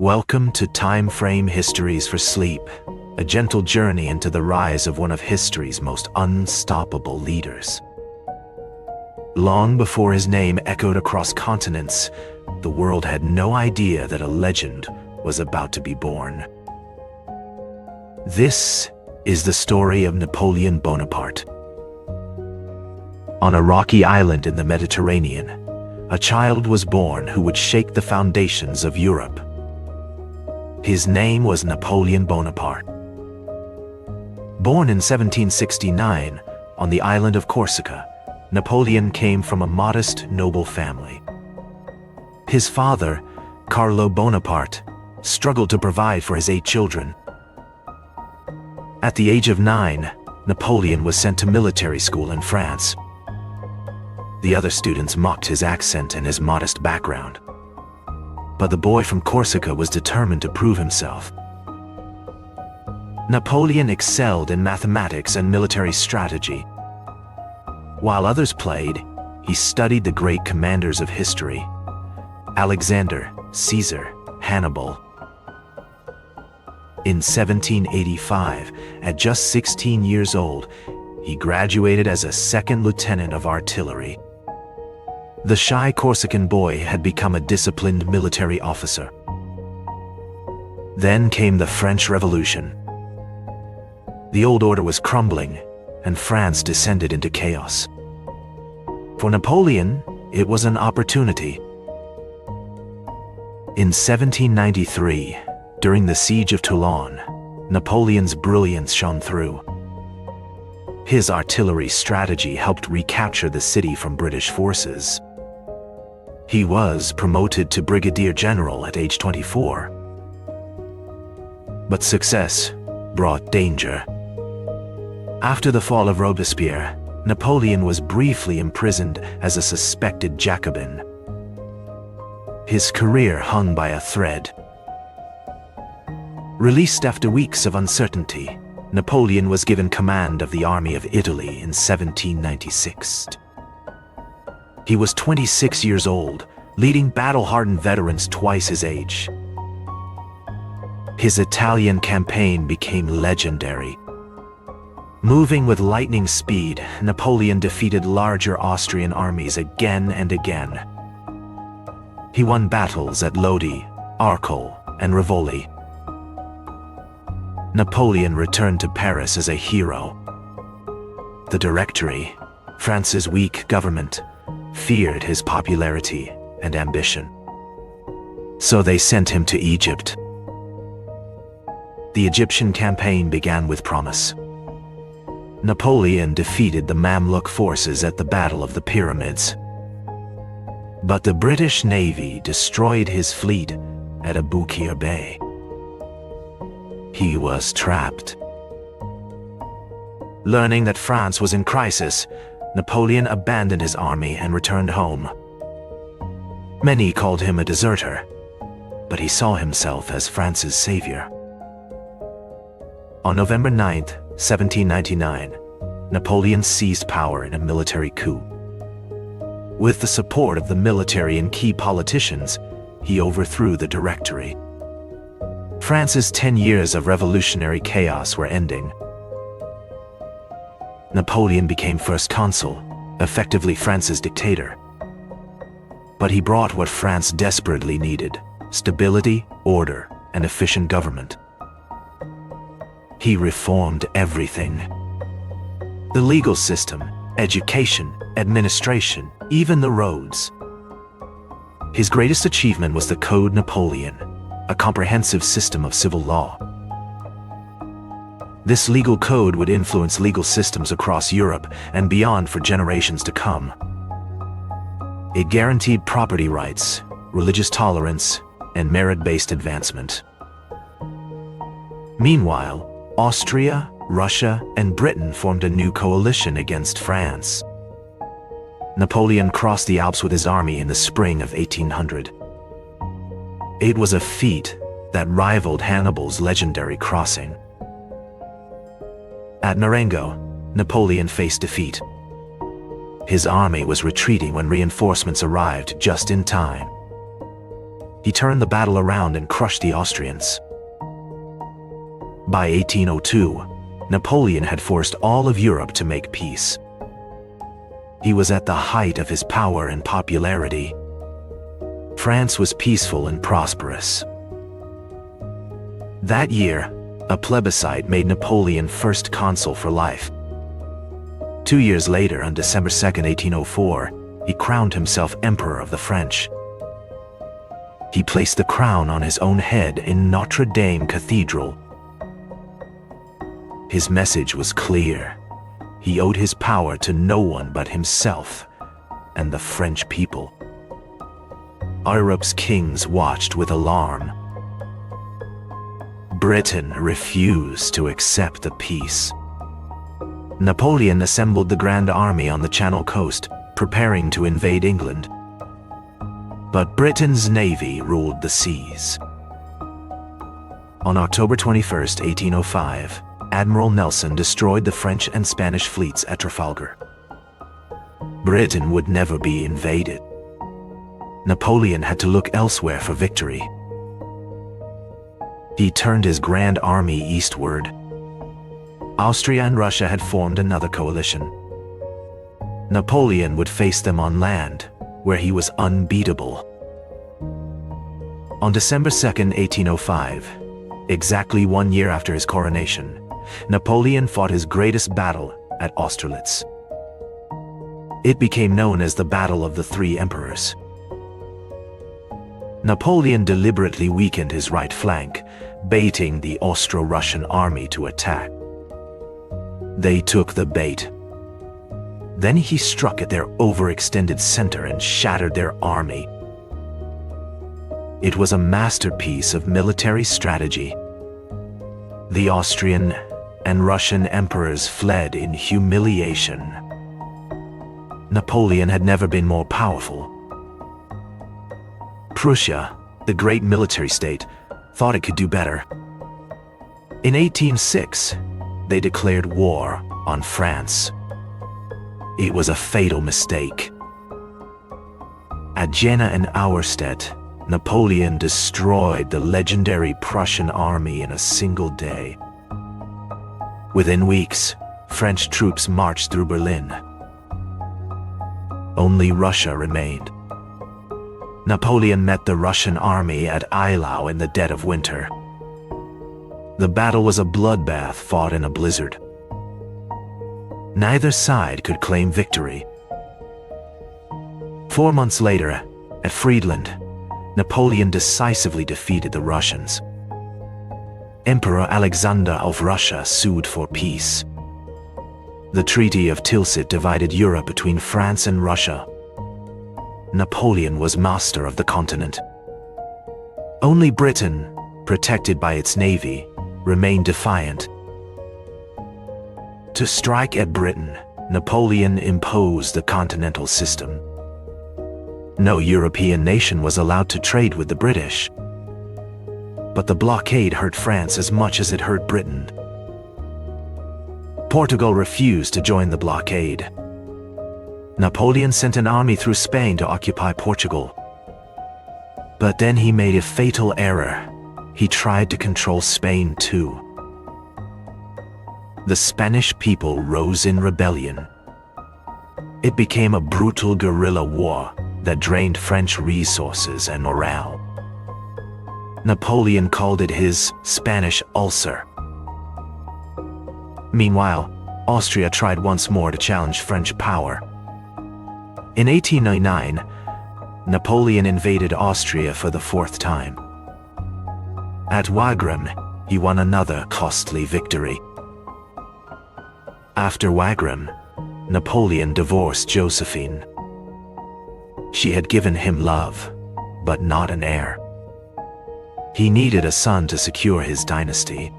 Welcome to Time Frame Histories for Sleep, a gentle journey into the rise of one of history's most unstoppable leaders. Long before his name echoed across continents, the world had no idea that a legend was about to be born. This is the story of Napoleon Bonaparte. On a rocky island in the Mediterranean, a child was born who would shake the foundations of Europe. His name was Napoleon Bonaparte. Born in 1769 on the island of Corsica, Napoleon came from a modest, noble family. His father, Carlo Bonaparte, struggled to provide for his 8 children. At the age of 9, Napoleon was sent to military school in France. The other students mocked his accent and his modest background. But the boy from Corsica was determined to prove himself. Napoleon excelled in mathematics and military strategy. While others played, he studied the great commanders of history: Alexander, Caesar, Hannibal. In 1785, at just 16 years old, he graduated as a second lieutenant of artillery. The shy Corsican boy had become a disciplined military officer. Then came the French Revolution. The old order was crumbling, and France descended into chaos. For Napoleon, it was an opportunity. In 1793, during the siege of Toulon, Napoleon's brilliance shone through. His artillery strategy helped recapture the city from British forces. He was promoted to brigadier general at age 24. But success brought danger. After the fall of Robespierre, Napoleon was briefly imprisoned as a suspected Jacobin. His career hung by a thread. Released after weeks of uncertainty, Napoleon was given command of the Army of Italy in 1796. He was 26 years old, leading battle-hardened veterans twice his age. His Italian campaign became legendary. Moving with lightning speed, Napoleon defeated larger Austrian armies again and again. He won battles at Lodi, Arcole, and Rivoli. Napoleon returned to Paris as a hero. The Directory, France's weak government, feared his popularity and ambition. So they sent him to Egypt. The Egyptian campaign began with promise. Napoleon defeated the Mamluk forces at the Battle of the Pyramids. But the British Navy destroyed his fleet at Aboukir Bay. He was trapped. Learning that France was in crisis, Napoleon abandoned his army and returned home. Many called him a deserter, but he saw himself as France's savior. On November 9, 1799, Napoleon seized power in a military coup. With the support of the military and key politicians, he overthrew the Directory. France's 10 years of revolutionary chaos were ending. Napoleon became first consul, effectively France's dictator. But he brought what France desperately needed: stability, order, and efficient government. He reformed everything: the legal system, education, administration, even the roads. His greatest achievement was the Code Napoleon, a comprehensive system of civil law. This legal code would influence legal systems across Europe and beyond for generations to come. It guaranteed property rights, religious tolerance, and merit-based advancement. Meanwhile, Austria, Russia, and Britain formed a new coalition against France. Napoleon crossed the Alps with his army in the spring of 1800. It was a feat that rivaled Hannibal's legendary crossing. At Marengo, Napoleon faced defeat. His army was retreating when reinforcements arrived just in time. he turned the battle around and crushed the Austrians. By 1802, Napoleon had forced all of Europe to make peace. He was at the height of his power and popularity. France was peaceful and prosperous. That year, a plebiscite made Napoleon first consul for life. 2 years later, on December 2, 1804, he crowned himself Emperor of the French. He placed the crown on his own head in Notre Dame Cathedral. His message was clear. He owed his power to no one but himself and the French people. Europe's kings watched with alarm. Britain refused to accept the peace. Napoleon assembled the Grand Army on the Channel coast, preparing to invade England. But Britain's navy ruled the seas. On October 21, 1805, Admiral Nelson destroyed the French and Spanish fleets at Trafalgar. Britain would never be invaded. Napoleon had to look elsewhere for victory. He turned his Grand Army eastward. Austria and Russia had formed another coalition. Napoleon would face them on land, where he was unbeatable. On December 2, 1805, exactly 1 year after his coronation, Napoleon fought his greatest battle at Austerlitz. It became known as the Battle of the Three Emperors. Napoleon deliberately weakened his right flank, baiting the Austro-Russian army to attack. They took the bait. Then he struck at their overextended center and shattered their army. It was a masterpiece of military strategy. The Austrian and Russian emperors fled in humiliation. Napoleon had never been more powerful. Prussia, the great military state, thought it could do better. In 1806, they declared war on France. It was a fatal mistake. At Jena and Auerstedt, Napoleon destroyed the legendary Prussian army in a single day. Within weeks, French troops marched through Berlin. Only Russia remained. Napoleon met the Russian army at Eylau in the dead of winter. The battle was a bloodbath fought in a blizzard. Neither side could claim victory. 4 months later, at Friedland, Napoleon decisively defeated the Russians. Emperor Alexander of Russia sued for peace. The Treaty of Tilsit divided Europe between France and Russia. Napoleon was master of the continent. Only Britain, protected by its navy, remained defiant. To strike at Britain, Napoleon imposed the continental system. No European nation was allowed to trade with the British. But the blockade hurt France as much as it hurt Britain. Portugal refused to join the blockade. Napoleon sent an army through Spain to occupy Portugal. But then he made a fatal error. He tried to control Spain too. The Spanish people rose in rebellion. It became a brutal guerrilla war that drained French resources and morale. Napoleon called it his Spanish ulcer. Meanwhile, Austria tried once more to challenge French power. In 1899, Napoleon invaded Austria for the 4th time. At Wagram, he won another costly victory. After Wagram, Napoleon divorced Josephine. She had given him love, but not an heir. He needed a son to secure his dynasty.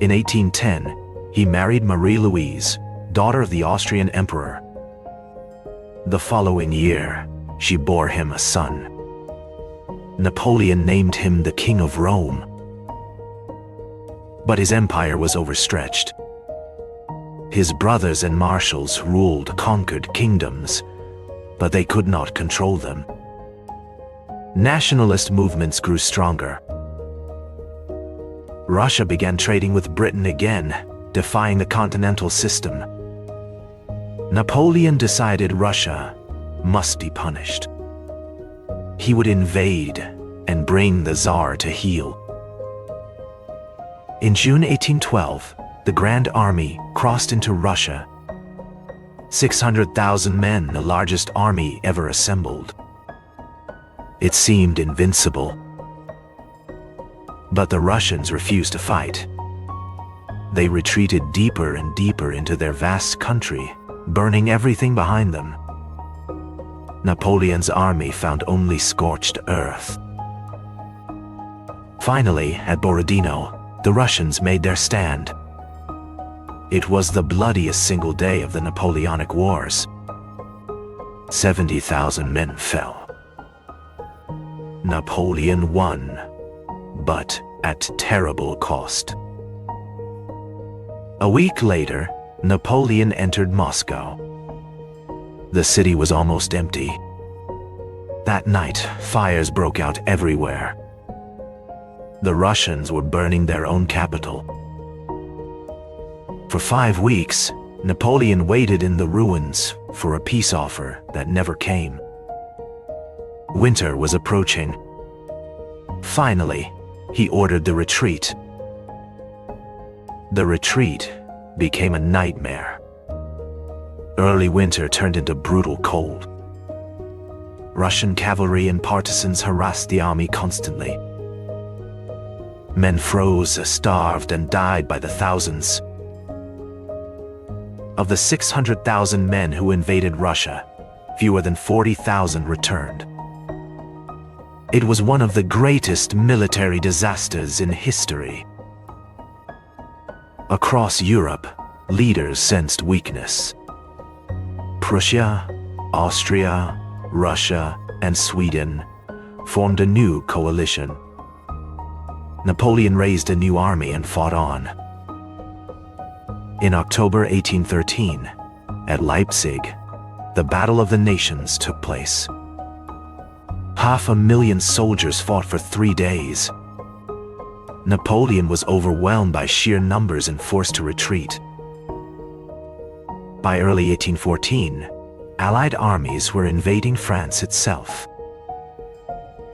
In 1810, he married Marie-Louise, daughter of the Austrian emperor. The following year, she bore him a son. Napoleon named him the King of Rome. But his empire was overstretched. His brothers and marshals ruled conquered kingdoms, but they could not control them. Nationalist movements grew stronger. Russia began trading with Britain again, defying the continental system. Napoleon decided Russia must be punished. He would invade and bring the Tsar to heel. In June 1812, the Grand Army crossed into Russia. 600,000 men, the largest army ever assembled. It seemed invincible. But the Russians refused to fight. They retreated deeper and deeper into their vast country, burning everything behind them. Napoleon's army found only scorched earth. Finally, at Borodino, the Russians made their stand. It was the bloodiest single day of the Napoleonic Wars. 70,000 men fell. Napoleon won, but at terrible cost. A week later, Napoleon entered Moscow. The city was almost empty. That night, fires broke out everywhere. The Russians were burning their own capital. For 5 weeks, Napoleon waited in the ruins for a peace offer that never came. Winter was approaching. Finally, he ordered the retreat. The retreat became a nightmare. Early winter turned into brutal cold. Russian cavalry and partisans harassed the army constantly. Men froze, starved, and died by the thousands. Of the 600,000 men who invaded Russia, fewer than 40,000 returned. It was one of the greatest military disasters in history. Across Europe, leaders sensed weakness. Prussia, Austria, Russia, and Sweden formed a new coalition. Napoleon raised a new army and fought on. In October 1813, at Leipzig, the Battle of the Nations took place. 500,000 soldiers fought for 3 days. Napoleon was overwhelmed by sheer numbers and forced to retreat. By early 1814, Allied armies were invading France itself.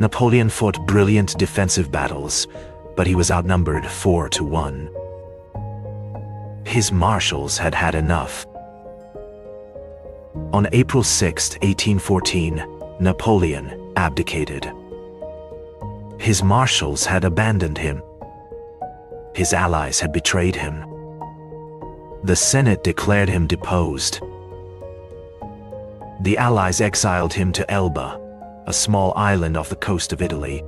Napoleon fought brilliant defensive battles, but he was outnumbered 4-1. His marshals had had enough. On April 6, 1814, Napoleon abdicated. His marshals had abandoned him. His allies had betrayed him. The Senate declared him deposed. The Allies exiled him to Elba, a small island off the coast of Italy.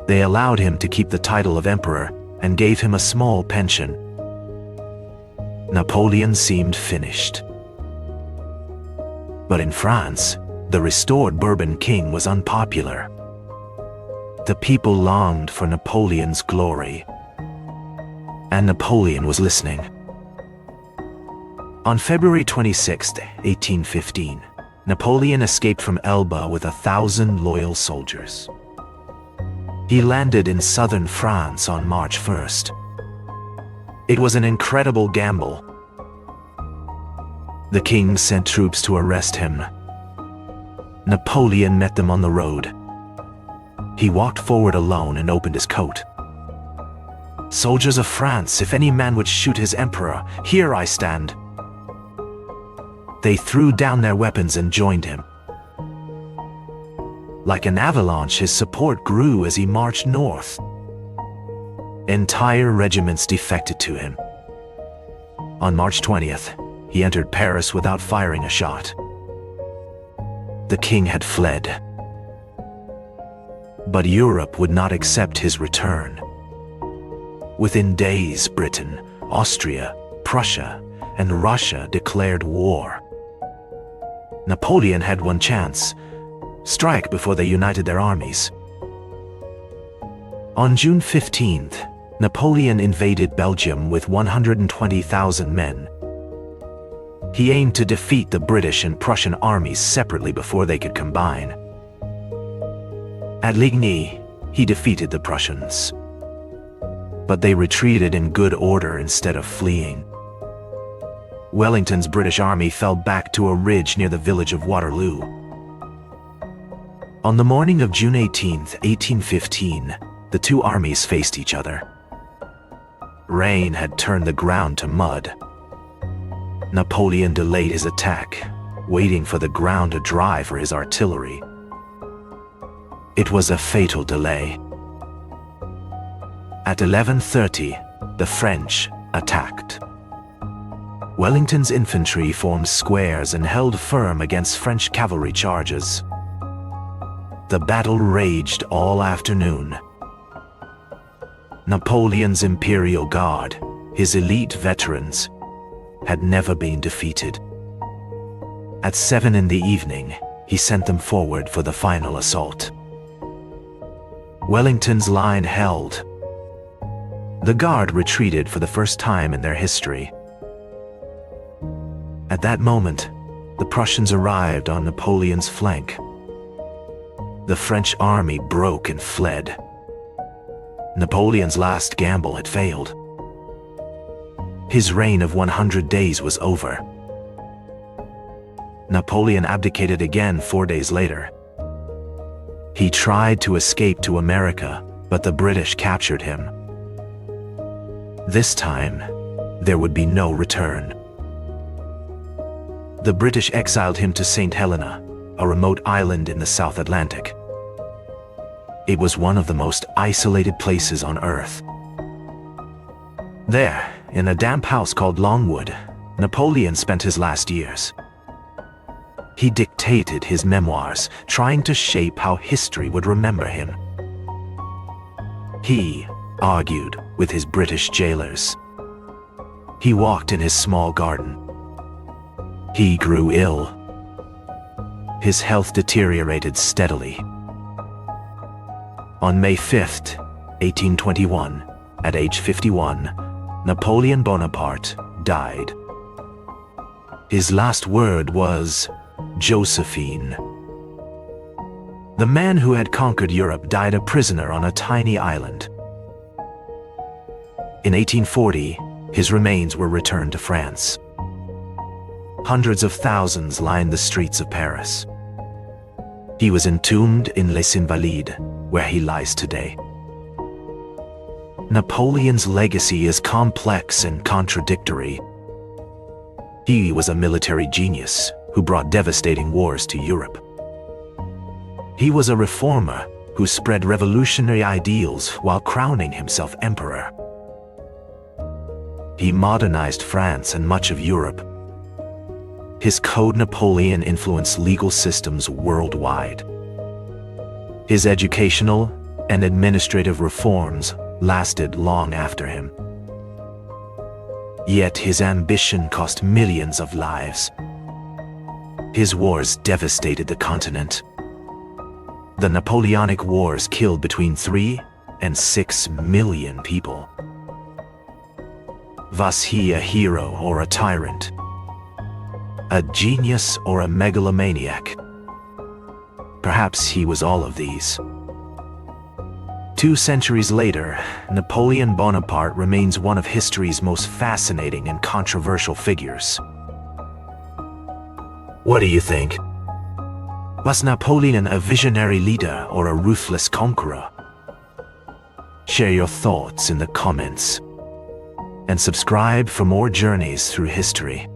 They allowed him to keep the title of emperor and gave him a small pension. Napoleon seemed finished. But in France, the restored Bourbon king was unpopular. The people longed for Napoleon's glory. And Napoleon was listening. On February 26, 1815, Napoleon escaped from Elba with 1,000 loyal soldiers. He landed in southern France on March 1st. It was an incredible gamble. The king sent troops to arrest him. Napoleon met them on the road. He walked forward alone and opened his coat. "Soldiers of France, if any man would shoot his emperor, here I stand." They threw down their weapons and joined him. Like an avalanche, his support grew as he marched north. Entire regiments defected to him. On March 20th, he entered Paris without firing a shot. The king had fled. But Europe would not accept his return. Within days, Britain, Austria, Prussia, and Russia declared war. Napoleon had one chance: strike before they united their armies. On June 15th, Napoleon invaded Belgium with 120,000 men. He aimed to defeat the British and Prussian armies separately before they could combine. At Ligny, he defeated the Prussians. But they retreated in good order instead of fleeing. Wellington's British army fell back to a ridge near the village of Waterloo. On the morning of June 18, 1815, the two armies faced each other. Rain had turned the ground to mud. Napoleon delayed his attack, waiting for the ground to dry for his artillery. It was a fatal delay. At 11:30, the French attacked. Wellington's infantry formed squares and held firm against French cavalry charges. The battle raged all afternoon. Napoleon's Imperial Guard, his elite veterans, had never been defeated. At 7 in the evening, he sent them forward for the final assault. Wellington's line held. The Guard retreated for the first time in their history. At that moment, the Prussians arrived on Napoleon's flank. The French army broke and fled. Napoleon's last gamble had failed. His reign of 100 days was over. Napoleon abdicated again 4 days later. He tried to escape to America, but the British captured him. This time, there would be no return. The British exiled him to Saint Helena, a remote island in the South Atlantic. It was one of the most isolated places on Earth. There, in a damp house called Longwood, Napoleon spent his last years. He dictated his memoirs, trying to shape how history would remember him. He argued with his British jailers. He walked in his small garden. He grew ill. His health deteriorated steadily. On May 5, 1821, at age 51, Napoleon Bonaparte died. His last word was, "Josephine." The man who had conquered Europe died a prisoner on a tiny island. In 1840, his remains were returned to France. Hundreds of thousands lined the streets of Paris. He was entombed in Les Invalides, where he lies today. Napoleon's legacy is complex and contradictory. He was a military genius who brought devastating wars to Europe. He was a reformer who spread revolutionary ideals while crowning himself emperor. He modernized France and much of Europe. His Code Napoleon influenced legal systems worldwide. His educational and administrative reforms lasted long after him. Yet his ambition cost millions of lives. His wars devastated the continent. The Napoleonic Wars killed between 3 and 6 million people. Was he a hero or a tyrant? A genius or a megalomaniac? Perhaps he was all of these. 2 centuries later, Napoleon Bonaparte remains one of history's most fascinating and controversial figures. What do you think? Was Napoleon a visionary leader or a ruthless conqueror? Share your thoughts in the comments. And subscribe for more journeys through history.